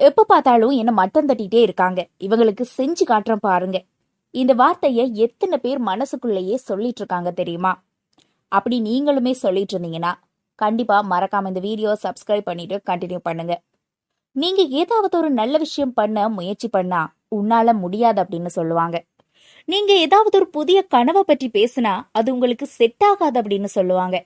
எப்ப பார்த்தாலும் என்ன மட்டம் தட்டிட்டே இருக்காங்க, இவங்களுக்கு செஞ்சு காட்டுறேன் பாருங்க. இந்த வார்த்தைய எத்தனை பேர் மனசுக்குள்ளேயே சொல்லிட்டு இருக்காங்க தெரியுமா? அப்படி நீங்களுமே சொல்லிட்டு இருந்தீங்கன்னா கண்டிப்பா மறக்காம இந்த வீடியோ சப்ஸ்கிரைப் பண்ணிட்டு கண்டினியூ பண்ணுங்க. நீங்க ஏதாவது ஒரு நல்ல விஷயம் பண்ண முயற்சி பண்ணா உன்னால முடியாது அப்படின்னு சொல்லுவாங்க. நீங்க ஏதாவது ஒரு புதிய கனவை பற்றி பேசினா அது உங்களுக்கு செட் ஆகாது அப்படின்னு சொல்லுவாங்க.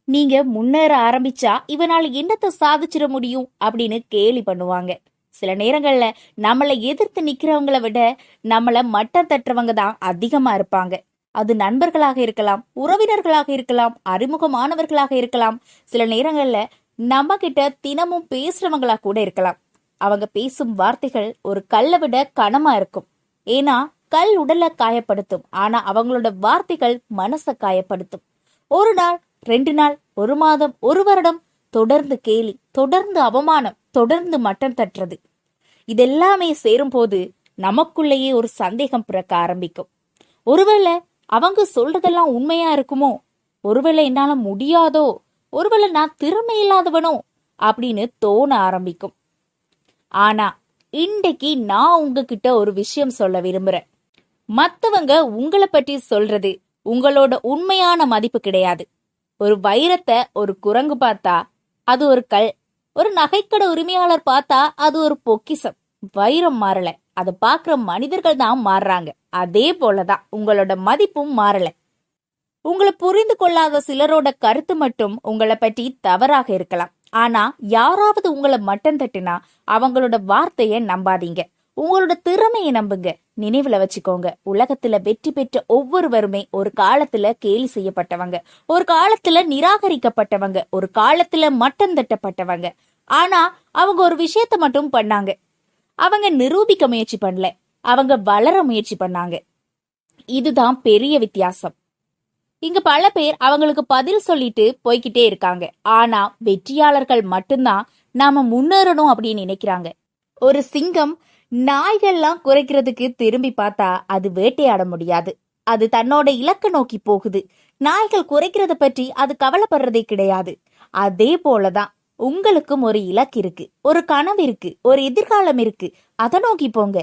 நீங்க முன்னேற ஆரம்பிச்சா இவனால என்னத்தை சாதிச்சிட முடியும் அப்படின்னு கேலி பண்ணுவாங்க. சில நேரங்கள்ல நம்மளை எதிர்த்து நிக்கிறவங்களை விட நம்மள மட்டம் தட்டுறவங்க தான் அதிகமா இருப்பாங்க. அது நண்பர்களாக இருக்கலாம், உறவினர்களாக இருக்கலாம், அறிமுகமானவர்களாக இருக்கலாம். சில நேரங்கள்ல நம்ம கிட்ட தினமும் பேசுறவங்களா கூட இருக்கலாம். அவங்க பேசும் வார்த்தைகள் ஒரு கல்லை விட கனமா இருக்கும். ஏன்னா கல் உடலை காயப்படுத்தும், ஆனா அவங்களோட வார்த்தைகள் மனசை காயப்படுத்தும். ஒரு நாள், 2 நாள், 1 மாதம், 1 வருடம் தொடர்ந்து கேலி, தொடர்ந்து அவமானம், தொடர்ந்து மட்டம் தட்டுறது, இதெல்லாமே சேரும் போது நமக்குள்ளேயே ஒரு சந்தேகம் பிறக்க ஆரம்பிக்கும். ஒருவேளை அவங்க சொல்றதெல்லாம் உண்மையா இருக்குமோ, ஒருவேளை என்னால முடியாதோ, ஒருவேளை நான் திறமை இல்லாதவனோ அப்படின்னு தோண ஆரம்பிக்கும். ஆனா இன்றைக்கு நான் உங்ககிட்ட ஒரு விஷயம் சொல்ல விரும்புறேன். மத்தவங்க உங்களை பற்றி சொல்றது உங்களோட உண்மையான மதிப்பு கிடையாது. ஒரு வைரத்தை ஒரு குரங்கு பார்த்தா அது ஒரு கல், ஒரு நகைக்கடை உரிமையாளர் பார்த்தா அது ஒரு பொக்கிசம். வைரம் மாறல, அதை பாக்குற மனிதர்கள் தான் மாறுறாங்க. அதே போலதான் உங்களோட மதிப்பும் மாறல. உங்களை புரிந்து கொள்ளாத சிலரோட கருத்து மட்டும் உங்களை பற்றி தவறாக இருக்கலாம். ஆனா யாராவது உங்களை மட்டம் தட்டினா அவங்களோட வார்த்தைய நம்பாதீங்க, உங்களோட திறமையை நம்புங்க. நினைவுல வச்சுக்கோங்க, உலகத்துல வெற்றி பெற்ற ஒவ்வொருவருமே ஒரு காலத்துல கேலி செய்யப்பட்டவங்க, ஒரு காலத்துல நிராகரிக்கப்பட்டவங்க, ஒரு காலத்துல மட்டம் தட்டப்பட்டவங்க. ஆனா அவங்க ஒரு விஷயத்த மட்டும் பண்ணாங்க. அவங்க நிரூபிக்க முயற்சி பண்ணல, அவங்க வளர முயற்சி பண்ணாங்க. இதுதான் பெரிய வித்தியாசம். இங்க பல பேர் அவங்களுக்கு பதில் சொல்லிட்டு போய்கிட்டே இருக்காங்க. ஆனா வெற்றியாளர்கள் மட்டும்தான் நாம முன்னேறணும் அப்படின்னு நினைக்கிறாங்க. ஒரு சிங்கம் நாய்கள்லாம் குறைக்கிறதுக்கு திரும்பி பார்த்தா அது வேட்டையாட முடியாது. அது தன்னோட இலக்க நோக்கி போகுது. நாய்கள் குறைக்கிறத பற்றி அது கவலைப்படுறதே கிடையாது. அதே போலதான் உங்களுக்கும் ஒரு இலக்கு இருக்கு, ஒரு கனவு இருக்கு, ஒரு எதிர்காலம் இருக்கு. அதை நோக்கி போங்க.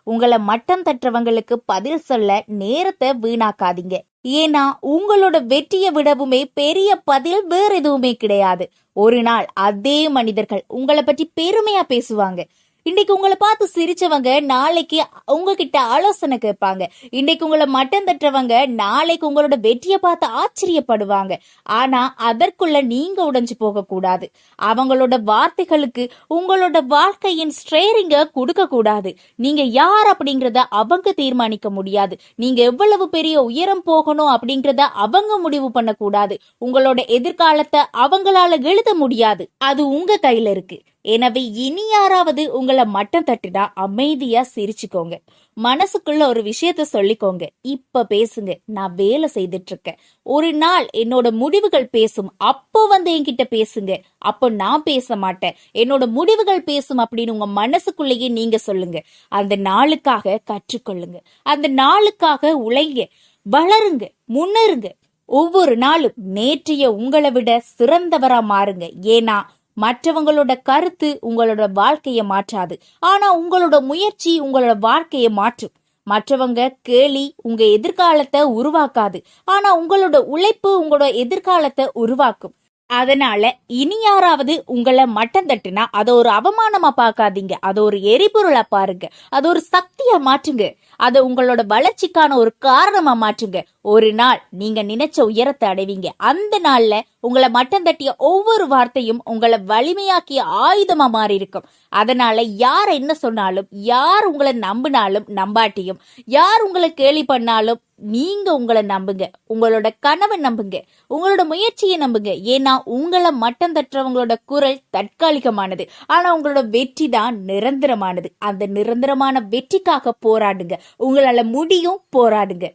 உங்களை மட்டம் தட்டுறவங்களுக்கு பதில் சொல்ல நேரத்தை வீணாக்காதீங்க. ஏன்னா உங்களோட வெற்றியை விடவுமே பெரிய பதில் வேற எதுவுமே கிடையாது. ஒரு நாள் அதே மனிதர்கள் உங்களை பற்றி பெருமையா பேசுவாங்க. இன்னைக்கு உங்களை பார்த்து சிரிச்சவங்க நாளைக்கு உங்ககிட்ட ஆலோசனை கேட்பாங்க. இன்னைக்கு உங்களை மட்டம் தட்டுறவங்க நாளைக்கு உங்களோட வெற்றியை பார்த்து ஆச்சரியப்படுவாங்க. ஆனா அதற்குள்ள நீங்க உடைஞ்சு போக கூடாது. அவங்களோட வார்த்தைகளுக்கு உங்களோட வாழ்க்கையின் ஸ்ட்ரேரிங்க கொடுக்க கூடாது. நீங்க யார் அப்படிங்கறத அவங்க தீர்மானிக்க முடியாது. நீங்க எவ்வளவு பெரிய உயரம் போகணும் அப்படிங்கறத அவங்க முடிவு பண்ண கூடாது. உங்களோட எதிர்காலத்தை அவங்களால எழுத முடியாது. அது உங்க கையில இருக்கு. எனவே இனி யாராவது உங்களை மட்டம் தட்டினா அமைதியா சிரிச்சுக்கோங்க. மனசுக்குள்ள ஒரு விஷயத்த சொல்லிக்கோங்க, இப்ப பேசுங்க, நான் வேலை செய்துட்டு இருக்கேன். ஒரு நாள் என்னோட முடிவுகள் பேசும், அப்போ வந்து என்கிட்ட பேசுங்க. அப்போ நான் பேச மாட்டேன், என்னோட முடிவுகள் பேசும் அப்படின்னு உங்க மனசுக்குள்ளேயே நீங்க சொல்லுங்க. அந்த நாளுக்காக கற்றுக்கொள்ளுங்க, அந்த நாளுக்காக உழைங்க, வளருங்க, முன்னேறுங்க. ஒவ்வொரு நாளும் நேற்றைய உங்களை விட சிறந்தவரா மாறுங்க. ஏன்னா மற்றவங்களோட கருத்து உங்களோட வாழ்க்கைய மாற்றாது, ஆனா உங்களோட முயற்சி உங்களோட வாழ்க்கைய மாற்றும். மற்றவங்க கேலி உங்க எதிர்காலத்தை உருவாக்காது, ஆனா உங்களோட உழைப்பு உங்களோட எதிர்காலத்தை உருவாக்கும். அதனால இனி யாராவது உங்களை மட்டம் தட்டுனா அதை ஒரு அவமானமா பார்க்காதீங்க, அதை ஒரு எரிபொருளா பாருங்க, அதை ஒரு சக்தியா மாற்றுங்க, அதை உங்களோட வளர்ச்சிக்கான ஒரு காரணமா மாற்றுங்க. ஒரு நாள் நீங்க நினைச்ச உயரத்தை அடைவீங்க. அந்த நாள்ல உங்களை மட்டம் தட்டிய ஒவ்வொரு வார்த்தையும் உங்களை வலிமையாக்கிய ஆயுதமா மாறி இருக்கும். அதனால யார் என்ன சொன்னாலும், யார் உங்களை நம்பினாலும் நம்பாட்டியும், யார் உங்களை கேலி பண்ணாலும் நீங்க உங்களை நம்புங்க, உங்களோட கனவை நம்புங்க, உங்களோட முயற்சியை நம்புங்க. ஏன்னா உங்களை மட்டம் தட்டுறவங்களோட குரல் தற்காலிகமானது, ஆனா உங்களோட வெற்றி தான் நிரந்தரமானது. அந்த நிரந்தரமான வெற்றிக்காக போராடுங்க, உங்களால முடியும், போராடுங்க.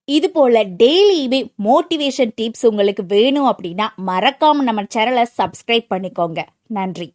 இது போல டெய்லியுமே மோட்டிவேஷன் டிப்ஸ் உங்களுக்கு வேணும் அப்படின்னா மறக்காம நம்ம சேனலை சப்ஸ்கிரைப் பண்ணிக்கோங்க. நன்றி.